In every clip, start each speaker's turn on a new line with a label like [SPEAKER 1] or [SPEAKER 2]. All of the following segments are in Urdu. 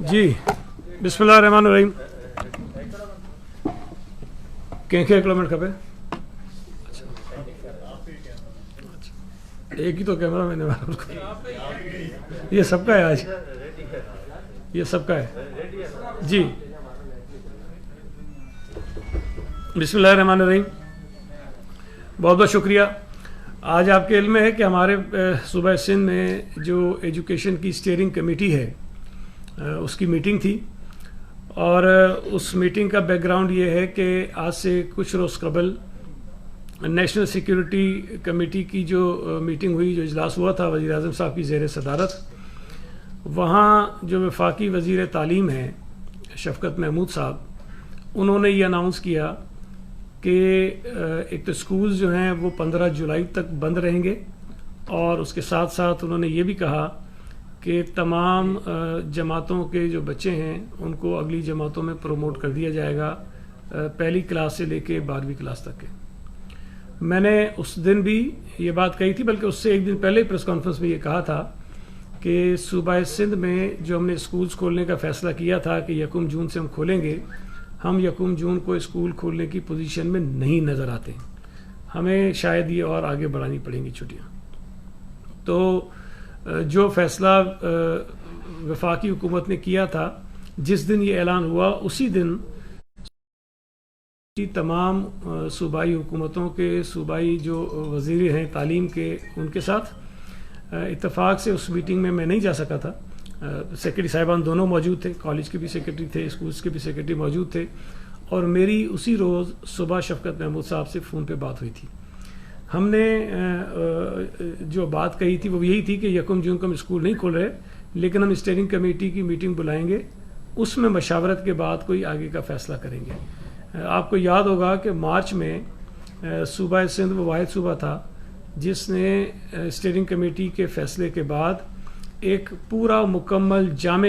[SPEAKER 1] جی بسم اللہ الرحمن الرحیم. کنکھے ایک منٹ کھپے. ایک ہی تو کیمرہ میں نے یہ سب کا ہے آج, یہ سب کا ہے. جی بسم اللہ الرحمن الرحیم. بہت بہت شکریہ. آج آپ کے علم میں ہے کہ ہمارے صوبہ سندھ میں جو ایجوکیشن کی اسٹیئرنگ کمیٹی ہے اس کی میٹنگ تھی, اور اس میٹنگ کا بیک گراؤنڈ یہ ہے کہ آج سے کچھ روز قبل نیشنل سیکیورٹی کمیٹی کی جو میٹنگ ہوئی, جو اجلاس ہوا تھا وزیر اعظم صاحب کی زیر صدارت, وہاں جو وفاقی وزیر تعلیم ہیں شفقت محمود صاحب, انہوں نے یہ اناؤنس کیا کہ ایک تو اسکولز جو ہیں وہ 15 جولائی تک بند رہیں گے, اور اس کے ساتھ ساتھ انہوں نے یہ بھی کہا کہ تمام جماعتوں کے جو بچے ہیں ان کو اگلی جماعتوں میں پروموٹ کر دیا جائے گا, پہلی کلاس سے لے کے 12ویں کلاس تک کے. میں نے اس دن بھی یہ بات کہی تھی, بلکہ اس سے ایک دن پہلے پریس کانفرنس میں یہ کہا تھا کہ صوبہ سندھ میں جو ہم نے اسکولز کھولنے کا فیصلہ کیا تھا کہ 1 جون سے ہم کھولیں گے, ہم 1 جون کو اسکول کھولنے کی پوزیشن میں نہیں نظر آتے. ہمیں شاید یہ اور آگے بڑھانی پڑیں گی چھٹیاں. تو جو فیصلہ وفاقی حکومت نے کیا تھا, جس دن یہ اعلان ہوا اسی دن تمام صوبائی حکومتوں کے صوبائی جو وزیر ہیں تعلیم کے, ان کے ساتھ اتفاق سے اس میٹنگ میں نہیں جا سکا تھا. سیکرٹری صاحبان دونوں موجود تھے, کالج کے بھی سیکرٹری تھے, اسکولز کے بھی سیکرٹری موجود تھے, اور میری اسی روز صبح شفقت محمود صاحب سے فون پہ بات ہوئی تھی. ہم نے جو بات کہی تھی وہ یہی تھی کہ 1 جون کو ہم اسکول نہیں کھول رہے, لیکن ہم اسٹیئرنگ کمیٹی کی میٹنگ بلائیں گے, اس میں مشاورت کے بعد کوئی آگے کا فیصلہ کریں گے. آپ کو یاد ہوگا کہ مارچ میں صوبہ سندھ وہ واحد صوبہ تھا جس نے اسٹیئرنگ کمیٹی کے فیصلے کے بعد ایک پورا مکمل جامع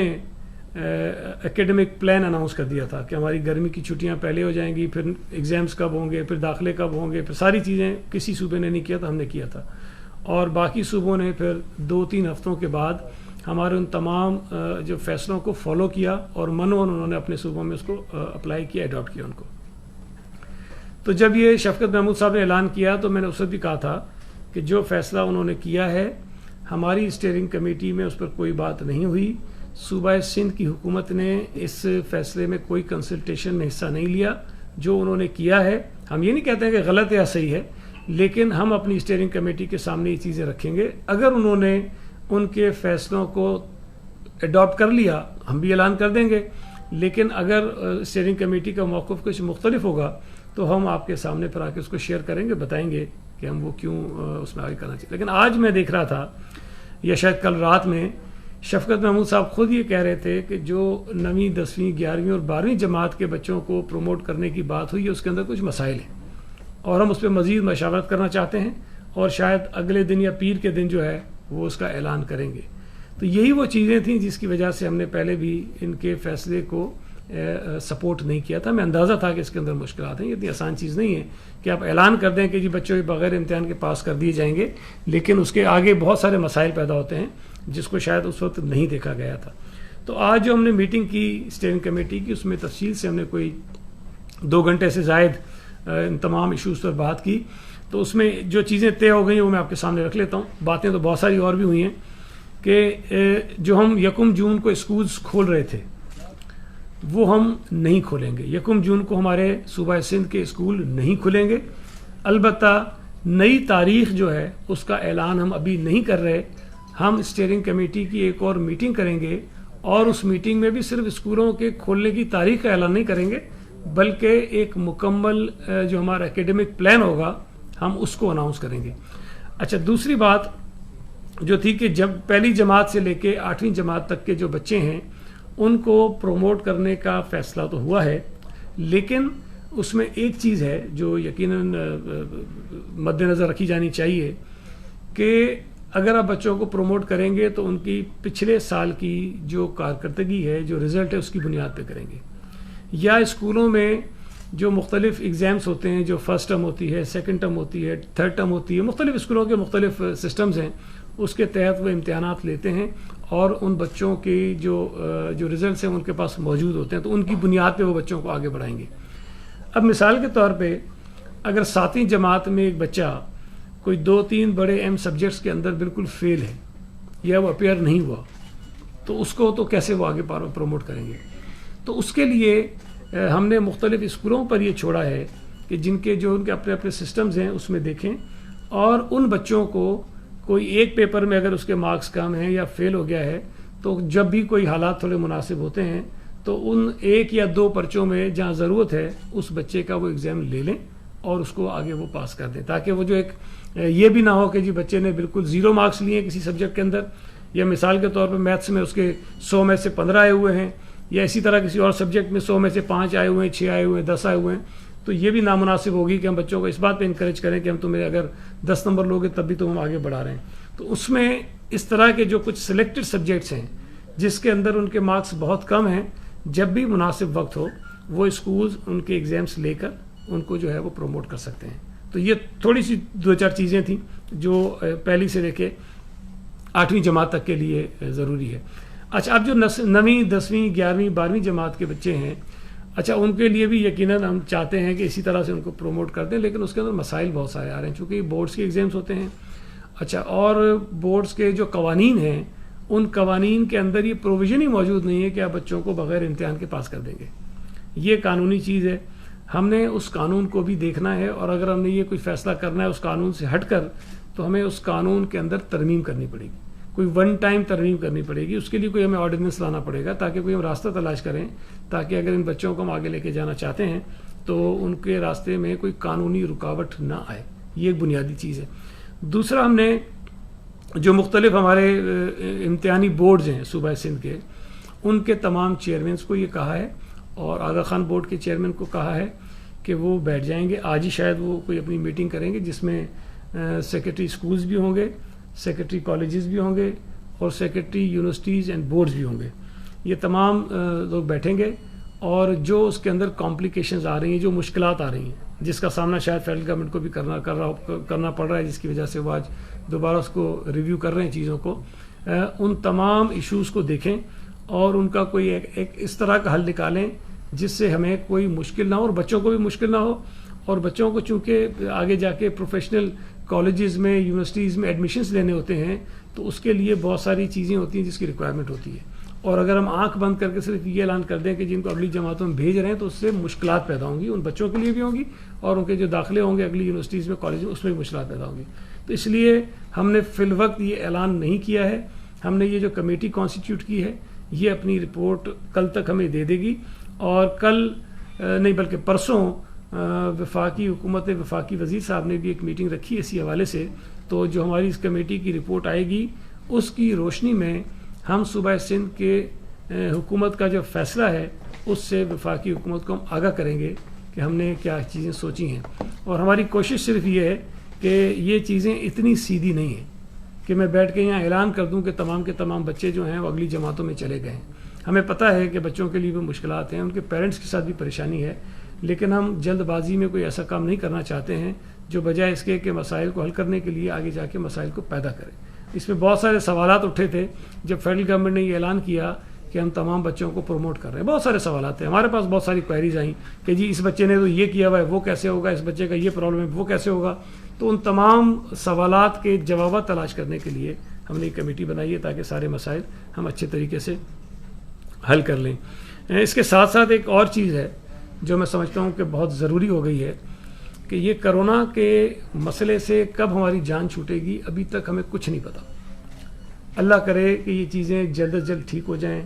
[SPEAKER 1] ایکیڈمک پلان اناؤنس کر دیا تھا کہ ہماری گرمی کی چھٹیاں پہلے ہو جائیں گی, پھر ایگزامز کب ہوں گے, پھر داخلے کب ہوں گے, پھر ساری چیزیں. کسی صوبے نے نہیں کیا تھا, ہم نے کیا تھا, اور باقی صوبوں نے پھر 2-3 ہفتوں کے بعد ہمارے ان تمام جو فیصلوں کو فالو کیا, اور انہوں نے اپنے صوبوں میں اس کو اپلائی کیا, اڈاپٹ کیا ان کو. تو جب یہ شفقت محمود صاحب نے اعلان کیا تو میں نے اس وقت بھی کہا تھا کہ جو فیصلہ انہوں نے کیا ہے, ہماری اسٹیئرنگ کمیٹی میں اس پر کوئی بات نہیں ہوئی. صوبہ سندھ کی حکومت نے اس فیصلے میں کوئی کنسلٹیشن میں حصہ نہیں لیا. جو انہوں نے کیا ہے, ہم یہ نہیں کہتے ہیں کہ غلط ہے یا صحیح ہے, لیکن ہم اپنی اسٹیئرنگ کمیٹی کے سامنے یہ چیزیں رکھیں گے. اگر انہوں نے ان کے فیصلوں کو اڈاپٹ کر لیا ہم بھی اعلان کر دیں گے, لیکن اگر اسٹیئرنگ کمیٹی کا موقف کچھ مختلف ہوگا تو ہم آپ کے سامنے پر آ کے اس کو شیئر کریں گے, بتائیں گے کہ ہم وہ کیوں اس میں آگے کرنا چاہیے. لیکن آج میں دیکھ رہا تھا, یا شاید کل رات میں, شفقت محمود صاحب خود یہ کہہ رہے تھے کہ جو 9ویں 10ویں 11ویں اور 12ویں جماعت کے بچوں کو پروموٹ کرنے کی بات ہوئی ہے اس کے اندر کچھ مسائل ہیں, اور ہم اس پہ مزید مشاورت کرنا چاہتے ہیں, اور شاید اگلے دن یا پیر کے دن جو ہے وہ اس کا اعلان کریں گے. تو یہی وہ چیزیں تھیں جس کی وجہ سے ہم نے پہلے بھی ان کے فیصلے کو سپورٹ نہیں کیا تھا. میں اندازہ تھا کہ اس کے اندر مشکلات ہیں, یہ اتنی آسان چیز نہیں ہے کہ آپ اعلان کر دیں کہ جی بچوں کے بغیر امتحان کے پاس کر دیے جائیں گے, لیکن اس کے آگے بہت سارے مسائل پیدا ہوتے ہیں جس کو شاید اس وقت نہیں دیکھا گیا تھا. تو آج جو ہم نے میٹنگ کی اسٹیئرنگ کمیٹی کی, اس میں تفصیل سے ہم نے کوئی 2 گھنٹے سے زائد ان تمام ایشوز پر بات کی. تو اس میں جو چیزیں طے ہو گئی ہیں وہ میں آپ کے سامنے رکھ لیتا ہوں. باتیں تو بہت ساری اور بھی ہوئی ہیں کہ جو ہم 1 جون کو اسکولز کھول رہے تھے وہ ہم نہیں کھولیں گے. 1 جون کو ہمارے صوبہ سندھ کے اسکول نہیں کھلیں گے. البتہ نئی تاریخ جو ہے اس کا اعلان ہم ابھی نہیں کر رہے. ہم اسٹیئرنگ کمیٹی کی ایک اور میٹنگ کریں گے, اور اس میٹنگ میں بھی صرف اسکولوں کے کھولنے کی تاریخ کا اعلان نہیں کریں گے, بلکہ ایک مکمل جو ہمارا ایکیڈمک پلان ہوگا ہم اس کو اناؤنس کریں گے. اچھا, دوسری بات جو تھی کہ جب پہلی جماعت سے لے کے 8ویں جماعت تک کے جو بچے ہیں ان کو پروموٹ کرنے کا فیصلہ تو ہوا ہے, لیکن اس میں ایک چیز ہے جو یقیناً مد نظر رکھی جانی چاہیے کہ اگر آپ بچوں کو پروموٹ کریں گے تو ان کی پچھلے سال کی جو کارکردگی ہے, جو رزلٹ ہے, اس کی بنیاد پہ کریں گے. یا اسکولوں میں جو مختلف ایگزامس ہوتے ہیں, جو فرسٹ ٹرم ہوتی ہے, سیکنڈ ٹرم ہوتی ہے, تھرڈ ٹرم ہوتی ہے, مختلف اسکولوں کے مختلف سسٹمز ہیں, اس کے تحت وہ امتحانات لیتے ہیں اور ان بچوں کی جو رزلٹس ہیں ان کے پاس موجود ہوتے ہیں، تو ان کی بنیاد پہ وہ بچوں کو آگے بڑھائیں گے۔ اب مثال کے طور پہ اگر 7ویں جماعت میں ایک بچہ کوئی 2-3 بڑے اہم سبجیکٹس کے اندر بالکل فیل ہے یا وہ اپیئر نہیں ہوا، تو اس کو تو کیسے وہ آگے پروموٹ کریں گے؟ تو اس کے لیے ہم نے مختلف اسکولوں پر یہ چھوڑا ہے کہ ان کے اپنے اپنے سسٹمز ہیں اس میں دیکھیں، اور ان بچوں کو کوئی ایک پیپر میں اگر اس کے مارکس کم ہیں یا فیل ہو گیا ہے، تو جب بھی کوئی حالات تھوڑے مناسب ہوتے ہیں تو ان 1 یا 2 پرچوں میں جہاں ضرورت ہے اس بچے کا وہ ایگزام لے لیں اور اس کو آگے وہ پاس کر دیں، تاکہ وہ جو ایک یہ بھی نہ ہو کہ جی بچے نے بالکل 0 مارکس لیے ہیں کسی سبجیکٹ کے اندر، یا مثال کے طور پہ میتھس میں اس کے 100 میں سے 15 آئے ہوئے ہیں، یا اسی طرح کسی اور سبجیکٹ میں 100 میں سے 5 آئے ہوئے ہیں، 6 آئے ہوئے ہیں، 10 آئے ہوئے ہیں، تو یہ بھی نامناسب ہوگی کہ ہم بچوں کو اس بات پہ انکریج کریں کہ ہم تمہیں اگر 10 نمبر لوگے تب بھی تو ہم آگے بڑھا رہے ہیں۔ تو اس میں اس طرح کے جو کچھ سلیکٹڈ سبجیکٹس ہیں جس کے اندر ان کے مارکس بہت کم ہیں، جب بھی مناسب وقت ہو وہ اسکولز ان کے ایگزامس لے کر ان کو جو ہے وہ پروموٹ کر سکتے ہیں۔ تو یہ تھوڑی سی 2-4 چیزیں تھیں جو پہلی سے لے کے 8ویں جماعت تک کے لیے ضروری ہے۔ اچھا، اب جو 9ویں 10ویں 11ویں 12ویں جماعت کے بچے ہیں، اچھا ان کے لیے بھی یقیناً ہم چاہتے ہیں کہ اسی طرح سے ان کو پروموٹ کر دیں، لیکن اس کے اندر مسائل بہت سارے آ رہے ہیں، چونکہ بورڈز کے ایگزامس ہوتے ہیں۔ اچھا، اور بورڈز کے جو قوانین ہیں ان قوانین کے اندر یہ پروویژن ہی موجود نہیں ہے کہ آپ بچوں کو بغیر امتحان کے پاس کر دیں گے۔ یہ قانونی چیز ہے، ہم نے اس قانون کو بھی دیکھنا ہے، اور اگر ہم نے یہ کوئی فیصلہ کرنا ہے اس قانون سے ہٹ کر، تو ہمیں اس قانون کے اندر ترمیم کرنی پڑے گی، کوئی ون ٹائم ترمیم کرنی پڑے گی۔ اس کے لیے کوئی ہمیں آرڈیننس لانا پڑے گا تاکہ کوئی ہم راستہ تلاش کریں، تاکہ اگر ان بچوں کو ہم آگے لے کے جانا چاہتے ہیں تو ان کے راستے میں کوئی قانونی رکاوٹ نہ آئے۔ یہ ایک بنیادی چیز ہے۔ دوسرا، ہم نے جو مختلف ہمارے امتحانی بورڈز ہیں صوبہ سندھ کے، ان کے تمام چیئرمینس کو یہ کہا ہے، اور آغا خان بورڈ کے چیئرمین کو کہا ہے کہ وہ بیٹھ جائیں گے۔ آج ہی شاید وہ کوئی اپنی میٹنگ کریں گے جس میں سیکرٹری اسکولز بھی ہوں گے، سیکرٹری کالجز بھی ہوں گے، اور سیکرٹری یونیورسٹیز اینڈ بورڈز بھی ہوں گے۔ یہ تمام لوگ بیٹھیں گے، اور جو اس کے اندر کمپلیکیشنز آ رہی ہیں، جو مشکلات آ رہی ہیں، جس کا سامنا شاید فیڈرل گورنمنٹ کو بھی کرنا پڑ رہا ہے، جس کی وجہ سے وہ آج دوبارہ اس کو ریویو کر رہے ہیں چیزوں کو، ان تمام ایشوز کو دیکھیں اور ان کا کوئی ایک اس طرح کا حل نکالیں جس سے ہمیں کوئی مشکل نہ ہو اور بچوں کو بھی مشکل نہ ہو۔ اور بچوں کو چونکہ آگے جا کے پروفیشنل کالجز میں، یونیورسٹیز میں ایڈمیشنز لینے ہوتے ہیں، تو اس کے لیے بہت ساری چیزیں ہوتی ہیں جس کی ریکوائرمنٹ ہوتی ہے، اور اگر ہم آنکھ بند کر کے صرف یہ اعلان کر دیں کہ جن کو اگلی جماعتوں میں بھیج رہے ہیں، تو اس سے مشکلات پیدا ہوں گی، ان بچوں کے لیے بھی ہوں گی، اور ان کے جو داخلے ہوں گے اگلی یونیورسٹیز میں، کالج میں، اس میں بھی مشکلات پیدا ہوں گی۔ تو اس لیے ہم نے فی الوقت یہ اعلان نہیں کیا ہے۔ ہم نے یہ جو کمیٹی کانسٹیٹیوٹ کی ہے، یہ اپنی رپورٹ کل تک ہمیں دے دے گی، اور کل نہیں بلکہ پرسوں وفاقی حکومت، وفاقی وزیر صاحب نے بھی ایک میٹنگ رکھی اسی حوالے سے۔ تو جو ہماری اس کمیٹی کی رپورٹ آئے گی، اس کی روشنی میں ہم صوبہ سندھ کے حکومت کا جو فیصلہ ہے اس سے وفاقی حکومت کو ہم آگاہ کریں گے کہ ہم نے کیا چیزیں سوچی ہیں۔ اور ہماری کوشش صرف یہ ہے کہ یہ چیزیں اتنی سیدھی نہیں ہیں کہ میں بیٹھ کے یہاں اعلان کر دوں کہ تمام کے تمام بچے جو ہیں وہ اگلی جماعتوں میں چلے گئے ہیں۔ ہمیں پتہ ہے کہ بچوں کے لیے بھی مشکلات ہیں، ان کے پیرنٹس کے ساتھ بھی پریشانی ہے، لیکن ہم جلد بازی میں کوئی ایسا کام نہیں کرنا چاہتے ہیں جو بجائے اس کے کہ مسائل کو حل کرنے کے لیے آگے جا کے مسائل کو پیدا کرے۔ اس میں بہت سارے سوالات اٹھے تھے جب فیڈرل گورنمنٹ نے یہ اعلان کیا کہ ہم تمام بچوں کو پروموٹ کر رہے ہیں۔ بہت سارے سوالات ہیں، ہمارے پاس بہت ساری کوئریز آئیں کہ جی اس بچے نے تو یہ کیا ہوا ہے، وہ کیسے ہوگا، اس بچے کا یہ پرابلم ہے، وہ کیسے ہوگا۔ تو ان تمام سوالات کے جوابات تلاش کرنے کے لیے ہم نے ایک کمیٹی بنائی ہے تاکہ سارے مسائل ہم اچھے طریقے سے حل کر لیں۔ اس کے ساتھ ساتھ ایک اور چیز ہے جو میں سمجھتا ہوں کہ بہت ضروری ہو گئی ہے کہ یہ کرونا کے مسئلے سے کب ہماری جان چھوٹے گی ابھی تک ہمیں کچھ نہیں پتا۔ اللہ کرے کہ یہ چیزیں جلد از جلد ٹھیک ہو جائیں،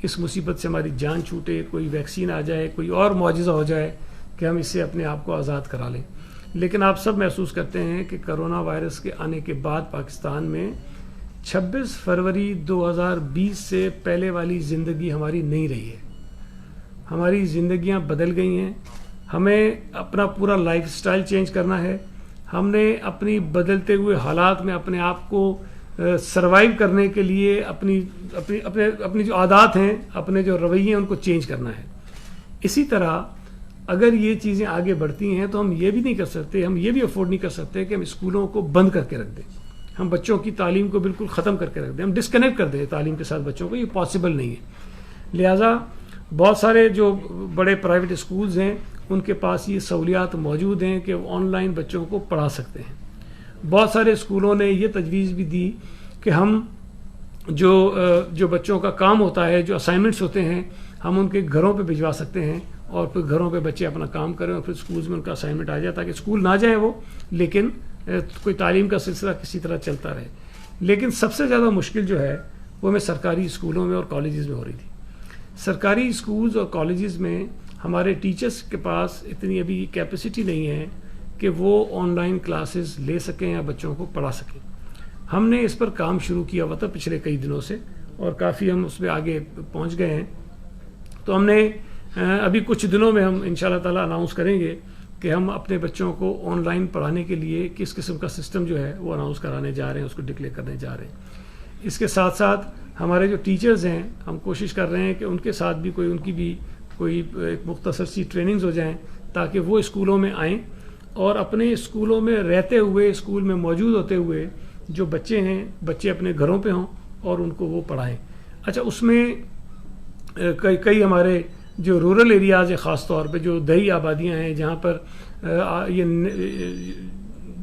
[SPEAKER 1] اس مصیبت سے ہماری جان چھوٹے، کوئی ویکسین آ جائے، کوئی اور معجزہ ہو جائے کہ ہم اس سے اپنے آپ کو آزاد کرا لیں۔ لیکن آپ سب محسوس کرتے ہیں کہ کرونا وائرس کے آنے کے بعد پاکستان میں 26 فروری 2020 سے پہلے والی زندگی ہماری نہیں رہی ہے۔ ہماری زندگیاں بدل گئی ہیں، ہمیں اپنا پورا لائف سٹائل چینج کرنا ہے، ہم نے اپنی بدلتے ہوئے حالات میں اپنے آپ کو سروائیو کرنے کے لیے اپنی جو عادات ہیں، اپنے جو رویے ہیں، ان کو چینج کرنا ہے۔ اسی طرح اگر یہ چیزیں آگے بڑھتی ہیں تو ہم یہ بھی نہیں کر سکتے، ہم یہ بھی افورڈ نہیں کر سکتے کہ ہم اسکولوں کو بند کر کے رکھ دیں۔ ہم بچوں کی تعلیم کو بالکل ختم کر کے رکھ دیں, ہم ڈسکنیکٹ کر دیں تعلیم کے ساتھ بچوں کو, یہ پاسبل نہیں ہے. لہٰذا بہت سارے جو بڑے پرائیویٹ اسکولز ہیں ان کے پاس یہ سہولیات موجود ہیں کہ وہ آن لائن بچوں کو پڑھا سکتے ہیں. بہت سارے اسکولوں نے یہ تجویز بھی دی کہ ہم جو بچوں کا کام ہوتا ہے, جو اسائنمنٹس ہوتے ہیں, ہم ان کے گھروں پہ بھجوا سکتے ہیں اور پھر گھروں پہ بچے اپنا کام کریں اور پھر اسکولز میں ان کا اسائنمنٹ آ جائے, تاکہ اسکول نہ جائیں وہ, لیکن کوئی تعلیم کا سلسلہ کسی طرح چلتا رہے. لیکن سب سے زیادہ مشکل جو ہے وہ ہمیں سرکاری اسکولوں میں اور کالجز میں ہو رہی تھی. سرکاری اسکولز اور کالجز میں ہمارے ٹیچرز کے پاس اتنی ابھی کیپیسٹی نہیں ہے کہ وہ آن لائن کلاسز لے سکیں یا بچوں کو پڑھا سکیں. ہم نے اس پر کام شروع کیا ہوا تھا پچھلے کئی دنوں سے, اور کافی ہم اس میں آگے پہنچ گئے ہیں. تو ہم نے ابھی کچھ دنوں میں ہم انشاءاللہ تعالیٰ اناؤنس کریں گے کہ ہم اپنے بچوں کو آن لائن پڑھانے کے لیے کس قسم کا سسٹم جو ہے وہ اناؤنس کرانے جا رہے ہیں, اس کو ڈکلیئر کرنے جا رہے ہیں. اس کے ساتھ ساتھ ہمارے جو ٹیچرز ہیں, ہم کوشش کر رہے ہیں کہ ان کے ساتھ بھی ان کی بھی کوئی ایک مختصر سی ٹریننگز ہو جائیں, تاکہ وہ اسکولوں میں آئیں اور اپنے اسکولوں میں رہتے ہوئے, اسکول میں موجود ہوتے ہوئے جو بچے ہیں, بچے اپنے گھروں پہ ہوں اور ان کو وہ پڑھائیں. اچھا, اس میں کئی ہمارے جو رورل ایریاز ہیں, خاص طور پہ جو دیہی آبادیاں ہیں, جہاں پر یہ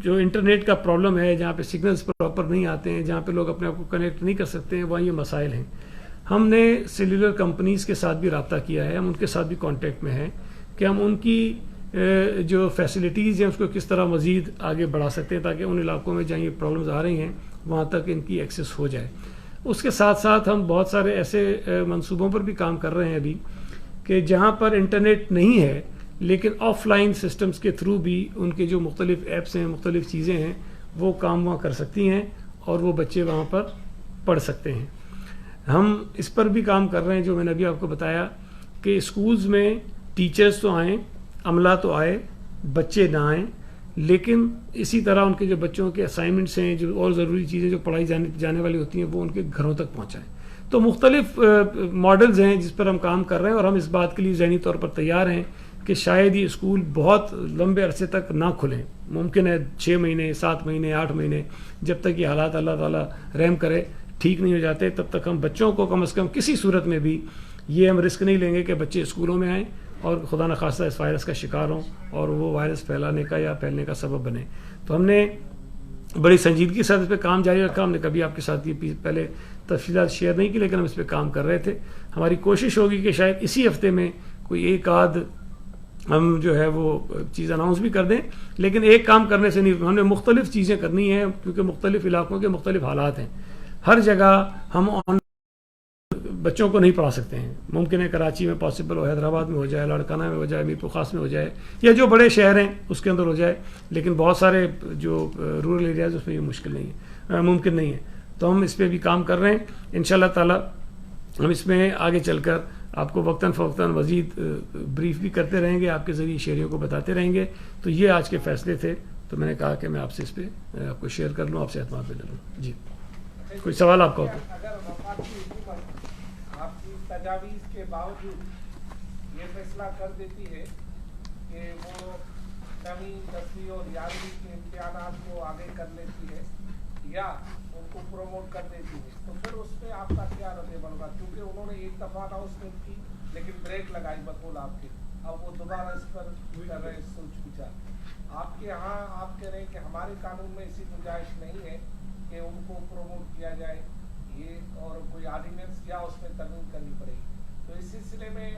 [SPEAKER 1] جو انٹرنیٹ کا پرابلم ہے, جہاں پہ سگنلز پراپر نہیں آتے ہیں, جہاں پہ لوگ اپنے آپ کو کنیکٹ نہیں کر سکتے ہیں, وہاں یہ مسائل ہیں. ہم نے سیلولر کمپنیز کے ساتھ بھی رابطہ کیا ہے, ہم ان کے ساتھ بھی کانٹیکٹ میں ہیں کہ ہم ان کی جو فیسلٹیز ہیں اس کو کس طرح مزید آگے بڑھا سکتے ہیں, تاکہ ان علاقوں میں جہاں یہ پرابلمز آ رہی ہیں وہاں تک ان کی ایکسیس ہو جائے. اس کے ساتھ ساتھ ہم بہت سارے ایسے منصوبوں پر بھی کام کر رہے ہیں ابھی کہ جہاں پر انٹرنیٹ نہیں ہے لیکن آف لائن سسٹمز کے تھرو بھی ان کے جو مختلف ایپس ہیں, مختلف چیزیں ہیں, وہ کام وہاں کر سکتی ہیں اور وہ بچے وہاں پر پڑھ سکتے ہیں. ہم اس پر بھی کام کر رہے ہیں جو میں نے ابھی آپ کو بتایا کہ اسکولز میں ٹیچرز تو آئیں, عملہ تو آئے, بچے نہ آئیں, لیکن اسی طرح ان کے جو بچوں کے اسائنمنٹس ہیں, جو اور ضروری چیزیں جو پڑھائی جانے والی ہوتی ہیں, وہ ان کے گھروں تک پہنچائیں. تو مختلف ماڈلز ہیں جس پر ہم کام کر رہے ہیں, اور ہم اس بات کے لیے ذہنی طور پر تیار ہیں کہ شاید یہ اسکول بہت لمبے عرصے تک نہ کھلیں. ممکن ہے 6 مہینے, 7 مہینے, 8 مہینے, جب تک یہ حالات اللہ تعالیٰ رحم کرے ٹھیک نہیں ہو جاتے, تب تک ہم بچوں کو کم از کم کسی صورت میں بھی یہ ہم رسک نہیں لیں گے کہ بچے اسکولوں میں آئیں اور خدا نخواستہ اس وائرس کا شکار ہوں اور وہ وائرس پھیلانے کا یا پھیلنے کا سبب بنے. تو ہم نے بڑی سنجیدگی کے ساتھ اس پہ کام جاری رکھا. ہم نے کبھی آپ کے ساتھ یہ پہلے تفصیلات شیئر نہیں کی, لیکن ہم اس پہ کام کر رہے تھے. ہماری کوشش ہوگی کہ شاید اسی ہفتے میں کوئی ایک آدھ ہم جو ہے وہ چیز اناؤنس بھی کر دیں, لیکن ایک کام کرنے سے نہیں, ہم نے مختلف چیزیں کرنی ہیں کیونکہ مختلف علاقوں کے مختلف حالات ہیں. ہر جگہ ہم بچوں کو نہیں پڑھا سکتے ہیں. ممکن ہے کراچی میں پاسبل ہو, حیدرآباد میں ہو جائے, لاڑکانہ میں ہو جائے, میر پور میں ہو جائے, یا جو بڑے شہر ہیں اس کے اندر ہو جائے, لیکن بہت سارے جو رورل ایریاز اس میں یہ مشکل نہیں ہے, ممکن نہیں ہے. تو ہم اس پہ بھی کام کر رہے ہیں. انشاءاللہ تعالی ہم اس میں آگے چل کر آپ کو وقتاً فوقتاً مزید بریف بھی کرتے رہیں گے, آپ کے ذریعے شہریوں کو بتاتے رہیں گے. تو یہ آج کے فیصلے تھے, تو میں نے کہا کہ میں آپ سے اس پہ آپ کو شیئر کر لوں, آپ سے اعتماد پہ لے لوں. جی, کوئی سوال آپ کا ہو تو.
[SPEAKER 2] آپ کی تجاویز کے باوجود یہ فیصلہ کر دیتی ہے کہ وہ 9ویں 10ویں اور 11ویں کے امتحانات کو آگے کر لیتی ہے یا ان کو پروموٹ کر دیتی ہے, تو پھر اس پہ آپ کا کیا رد عمل ہوگا؟ کیونکہ انہوں نے ایک دفعہ اناؤنسمنٹ کی لیکن بریک لگائی بقول آپ کے, اب وہ دوبارہ اس پر کر رہے سوچ بچار. آپ کے یہاں آپ کہہ رہے ہیں کہ ہمارے قانون میں ایسی گنجائش نہیں ہے کہ ان کو پروموٹ کیا جائے, یہ اور کوئی آرڈیننس یا اس میں ترمیم کرنی پڑے گی. تو اس سلسلے میں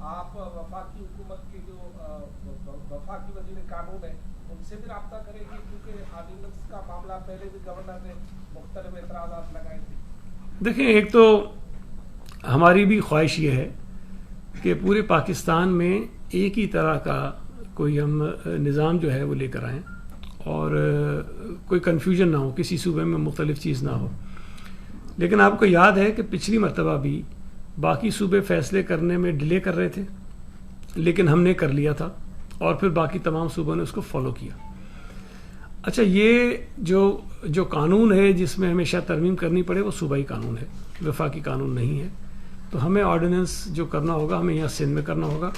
[SPEAKER 2] آپ وفاقی حکومت کے جو وفاقی وزیر قانون ہے ان سے بھی رابطہ کریں گے, کیونکہ آرڈیننس کا معاملہ پہلے بھی گورنر نے مختلف اعتراضات لگائے تھے.
[SPEAKER 1] دیکھیں, ایک تو ہماری بھی خواہش یہ ہے کہ پورے پاکستان میں ایک ہی طرح کا کوئی ہم نظام جو ہے وہ لے کر آئیں اور کوئی کنفیوژن نہ ہو, کسی صوبے میں مختلف چیز نہ ہو. لیکن آپ کو یاد ہے کہ پچھلی مرتبہ بھی باقی صوبے فیصلے کرنے میں ڈیلے کر رہے تھے, لیکن ہم نے کر لیا تھا اور پھر باقی تمام صوبوں نے اس کو فالو کیا. اچھا, یہ جو قانون ہے جس میں ہمیشہ ترمیم کرنی پڑے وہ صوبائی قانون ہے, وفاقی قانون نہیں ہے. تو ہمیں آرڈیننس جو کرنا ہوگا ہمیں یہاں سندھ میں کرنا ہوگا.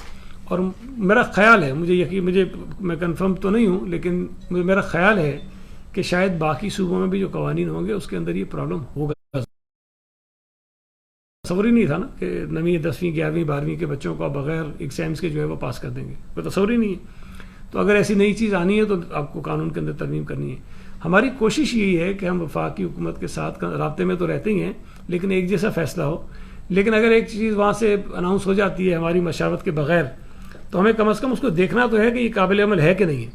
[SPEAKER 1] اور میرا خیال ہے, مجھے میں کنفرم تو نہیں ہوں, لیکن میرا خیال ہے کہ شاید باقی صوبوں میں بھی جو قوانین ہوں گے اس کے اندر یہ پرابلم ہوگا. تصور ہی نہیں تھا نا کہ 9ویں 10ویں 11ویں 12ویں کے بچوں کو بغیر ایگزامس کے جو ہے وہ پاس کر دیں گے, کوئی تصور ہی نہیں ہے. تو اگر ایسی نئی چیز آنی ہے تو آپ کو قانون کے اندر ترمیم کرنی ہے. ہماری کوشش یہی ہے کہ ہم وفاقی حکومت کے ساتھ رابطے میں تو رہتے ہی ہیں, لیکن ایک جیسا فیصلہ ہو. لیکن اگر ایک چیز وہاں سے اناؤنس ہو جاتی ہے ہماری مشاورت کے بغیر, تو ہمیں کم از کم اس کو دیکھنا تو ہے کہ یہ قابل عمل ہے کہ نہیں ہے.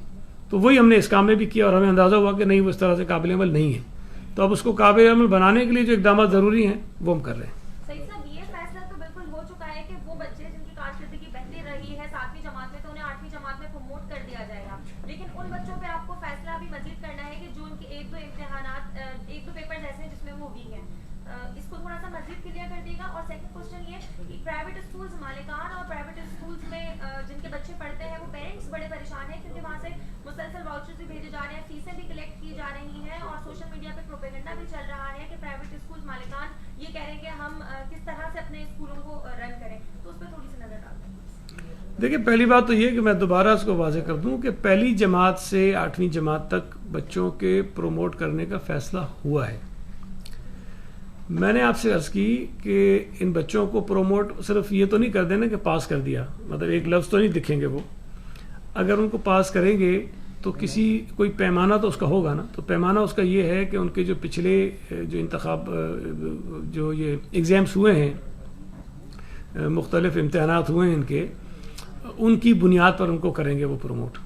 [SPEAKER 1] تو وہی ہم نے اس کام میں بھی کیا اور ہمیں اندازہ ہوا کہ نہیں, وہ اس طرح سے قابل عمل نہیں ہے. تو اب اس کو قابل عمل بنانے کے لیے جو اقدامات ضروری ہیں وہ ہم کر رہے ہیں.
[SPEAKER 3] پرائیویٹ اسکولز مالکان اور پرائیویٹ اسکولز میں جن کے بچے پڑھتے ہیں وہ پیرنٹس بڑے پریشان ہیں کیونکہ وہاں سے مسلسل واؤچرز بھی بھیجے جا رہے ہیں, فیسیں بھی کلیکٹ کی جا رہی ہیں اور سوشل میڈیا پہ پروپیگنڈا بھی چل رہا ہے کہ پرائیویٹ اسکول مالکان یہ کہہ رہے ہیں کہ ہم کس طرح سے اپنے اسکولوں کو رن کریں. تو اس پہ تھوڑی سی نظر ڈالتے ہیں.
[SPEAKER 1] دیکھیں, پہلی بات تو یہ کہ میں دوبارہ اس کو واضح کر دوں کہ پہلی جماعت سے 8ویں جماعت تک بچوں کے پروموٹ کرنے کا فیصلہ ہوا ہے. میں نے آپ سے عرض کی کہ ان بچوں کو پروموٹ صرف یہ تو نہیں کر دینا کہ پاس کر دیا, مطلب ایک لفظ تو نہیں دکھیں گے وہ. اگر ان کو پاس کریں گے تو کوئی پیمانہ تو اس کا ہوگا نا. تو پیمانہ اس کا یہ ہے کہ ان کے جو پچھلے جو انتخاب جو یہ ایگزامس ہوئے ہیں, مختلف امتحانات ہوئے ہیں ان کے, ان کی بنیاد پر ان کو کریں گے وہ پروموٹ.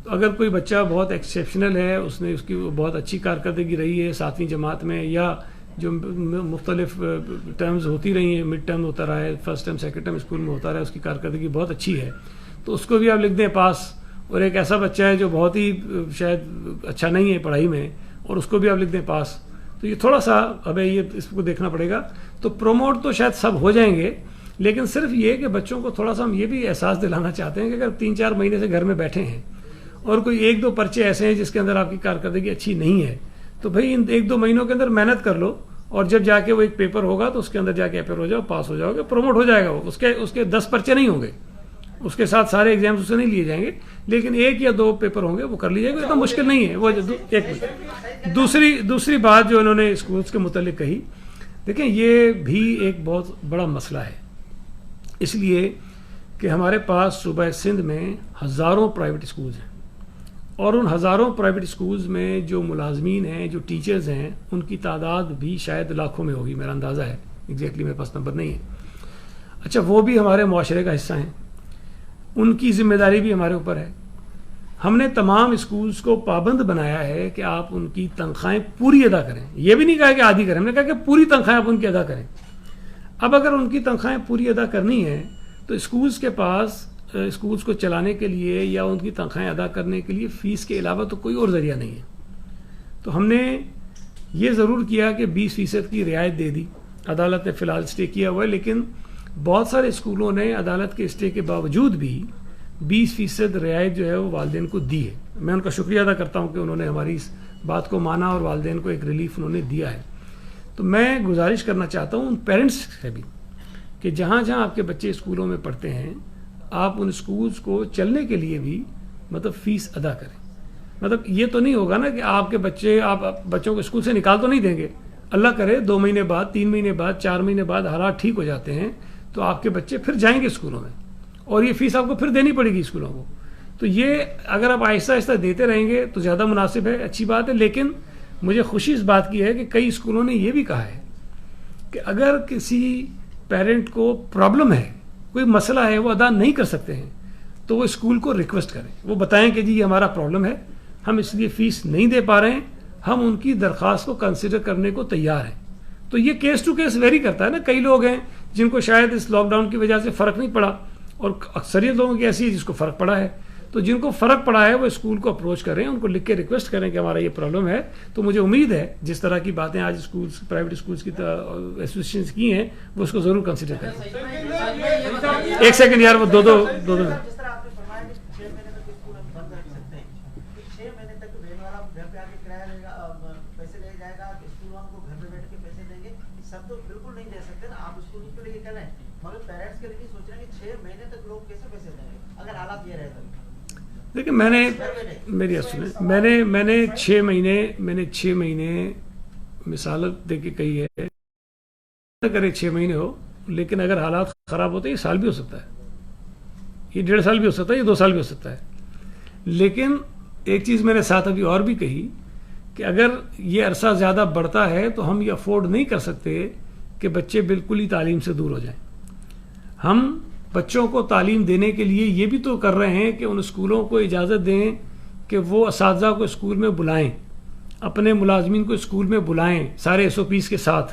[SPEAKER 1] تو اگر کوئی بچہ بہت ایکسیپشنل ہے, اس نے اس کی بہت اچھی کارکردگی رہی ہے 7ویں جماعت میں, یا جو مختلف ٹرمز ہوتی رہی ہیں, مڈ ٹرم ہوتا رہا ہے, first term second term school میں ہوتا رہا ہے, اس کی کارکردگی بہت اچھی ہے, تو اس کو بھی آپ لکھ دیں پاس. اور ایک ایسا بچہ ہے جو بہت ہی شاید اچھا نہیں ہے پڑھائی میں, اور اس کو بھی آپ لکھ دیں پاس. تو یہ تھوڑا سا ابھی یہ اس کو دیکھنا پڑے گا. تو پروموٹ تو شاید سب ہو جائیں گے, لیکن صرف یہ کہ بچوں کو تھوڑا سا ہم یہ بھی احساس دلانا چاہتے ہیں کہ اگر 3-4 مہینے سے گھر میں بیٹھے ہیں اور کوئی 1-2 پرچے ایسے ہیں جس کے اندر آپ کی کارکردگی اچھی نہیں ہے, تو بھائی ان 1-2 مہینوں کے اندر محنت کر لو, اور جب جا کے وہ ایک پیپر ہوگا تو اس کے اندر جا کے اپیئر ہو جاؤ, پاس ہو جاؤ گے, پروموٹ ہو جائے گا. وہ اس کے 10 پرچے نہیں ہوں گے, اس کے ساتھ سارے ایگزامس اسے نہیں لیے جائیں گے, لیکن 1 یا 2 پیپر ہوں گے, وہ کر لیجیے گا. اتنا مشکل نہیں ہے وہ. ایک دوسری بات جو انہوں نے اسکولس کے متعلق کہی, دیکھیں یہ بھی ایک بہت بڑا مسئلہ ہے, اس لیے کہ ہمارے پاس صوبہ سندھ میں ہزاروں پرائیویٹ اسکولز ہیں, اور ان ہزاروں پرائیویٹ اسکولز میں جو ملازمین ہیں, جو ٹیچرز ہیں, ان کی تعداد بھی شاید لاکھوں میں ہوگی, میرا اندازہ ہے, ایگزیکٹلی میرے پاس نمبر نہیں ہے. اچھا, وہ بھی ہمارے معاشرے کا حصہ ہیں, ان کی ذمہ داری بھی ہمارے اوپر ہے. ہم نے تمام اسکولز کو پابند بنایا ہے کہ آپ ان کی تنخواہیں پوری ادا کریں. یہ بھی نہیں کہا کہ آدھی کریں, ہم نے کہا کہ پوری تنخواہیں آپ ان کی ادا کریں. اب اگر ان کی تنخواہیں پوری ادا کرنی ہے تو اسکولز کے پاس اسکولز کو چلانے کے لیے یا ان کی تنخواہیں ادا کرنے کے لیے فیس کے علاوہ تو کوئی اور ذریعہ نہیں ہے. تو ہم نے یہ ضرور کیا کہ 20% کی رعایت دے دی. عدالت نے فی الحال اسٹے کیا ہوا ہے, لیکن بہت سارے اسکولوں نے عدالت کے اسٹے کے باوجود بھی 20% رعایت جو ہے وہ والدین کو دی ہے. میں ان کا شکریہ ادا کرتا ہوں کہ انہوں نے ہماری اس بات کو مانا اور والدین کو ایک ریلیف انہوں نے دیا ہے. تو میں گزارش کرنا چاہتا ہوں ان پیرنٹس سے بھی کہ جہاں جہاں آپ کے بچے اسکولوں میں پڑھتے ہیں, آپ ان اسکولز کو چلنے کے لیے بھی مطلب فیس ادا کریں. مطلب یہ تو نہیں ہوگا نا کہ آپ کے بچوں کو اسکول سے نکال تو نہیں دیں گے. اللہ کرے 2 مہینے بعد, 3 مہینے بعد, 4 مہینے بعد حالات ٹھیک ہو جاتے ہیں تو آپ کے بچے پھر جائیں گے اسکولوں میں, اور یہ فیس آپ کو پھر دینی پڑے گی اسکولوں کو. تو یہ اگر آپ آہستہ آہستہ دیتے رہیں گے تو زیادہ مناسب ہے, اچھی بات ہے. لیکن مجھے خوشی اس بات کی ہے کہ کئی اسکولوں نے یہ بھی کہا ہے کہ اگر کسی پیرنٹ کو پرابلم ہے, کوئی مسئلہ ہے, وہ ادا نہیں کر سکتے ہیں, تو وہ اسکول کو ریکویسٹ کریں, وہ بتائیں کہ جی یہ ہمارا پرابلم ہے, ہم اس لیے فیس نہیں دے پا رہے ہیں, ہم ان کی درخواست کو کنسیڈر کرنے کو تیار ہیں. تو یہ کیس ٹو کیس ویری کرتا ہے نا. کئی لوگ ہیں جن کو شاید اس لاک ڈاؤن کی وجہ سے فرق نہیں پڑا, اور اکثریت لوگوں کی ایسی ہے جس کو فرق پڑا ہے. تو جن کو فرق پڑا ہے وہ اسکول کو اپروچ کریں, ان کو لکھ کے ریکویسٹ کریں کہ ہمارا یہ پرابلم ہے. تو مجھے امید ہے جس طرح کی باتیں آج اسکولس پرائیویٹ اسکولس کی ایسوسیشنز کی ہیں وہ اس کو ضرور کنسیڈر کریں. ایک سیکنڈ یار, وہ دو دیکھیں میں نے میری سنیں میں نے 6 مہینے مثال دے کے کہی ہے کرے 6 مہینے ہو، لیکن اگر حالات خراب ہوتے ہیں یہ سال بھی ہو سکتا ہے، یہ 1.5 سال بھی ہو سکتا ہے، یہ 2 سال بھی ہو سکتا ہے. لیکن ایک چیز میں نے ساتھ ابھی اور بھی کہی کہ اگر یہ عرصہ زیادہ بڑھتا ہے تو ہم یہ افورڈ نہیں کر سکتے کہ بچے بالکل ہی تعلیم سے دور ہو جائیں. ہم بچوں کو تعلیم دینے کے لیے یہ بھی تو کر رہے ہیں کہ ان اسکولوں کو اجازت دیں کہ وہ اساتذہ کو اسکول میں بلائیں، اپنے ملازمین کو اسکول میں بلائیں سارے SOPs کے ساتھ،